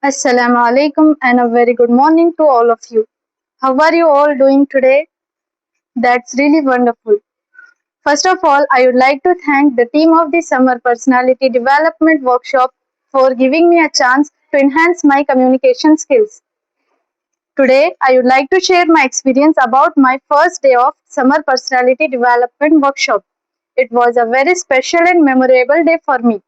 Assalamu alaikum and a very good morning to all of you. How are you all doing today? That's really wonderful. First of all, I would like to thank the team of the Summer Personality Development Workshop for giving me a chance to enhance my communication skills. Today, I would like to share my experience about my first day of Summer Personality Development Workshop. It was a very special and memorable day for me.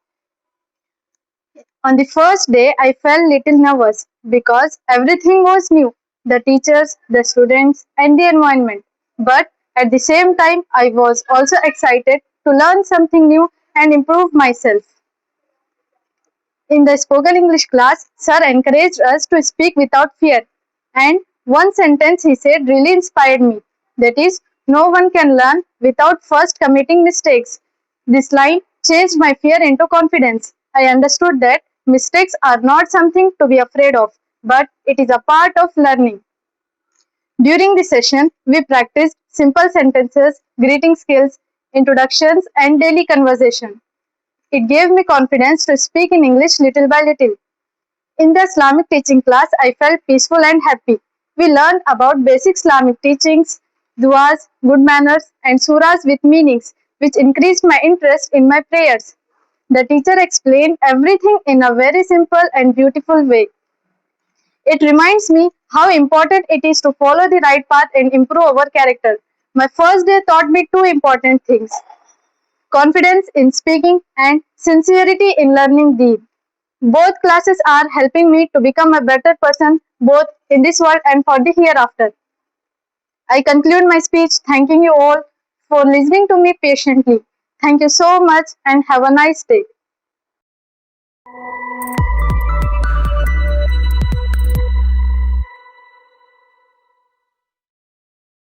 On the first day, I felt little nervous because everything was new, the teachers, the students, and the environment. But at the same time, I was also excited to learn something new and improve myself. In the spoken English class, Sir encouraged us to speak without fear. And one sentence he said really inspired me. That is, no one can learn without first committing mistakes. This line changed my fear into confidence. I understood that mistakes are not something to be afraid of, but it is a part of learning. During the session, we practiced simple sentences, greeting skills, introductions, and daily conversation. It gave me confidence to speak in English little by little. In the Islamic teaching class, I felt peaceful and happy. We learned about basic Islamic teachings, du'as, good manners, and surahs with meanings, which increased my interest in my prayers. The teacher explained everything in a very simple and beautiful way. It reminds me how important it is to follow the right path and improve our character. My first day taught me two important things: confidence in speaking and sincerity in learning Deen. Both classes are helping me to become a better person both in this world and for the hereafter. I conclude my speech thanking you all for listening to me patiently. Thank you so much and have a nice day.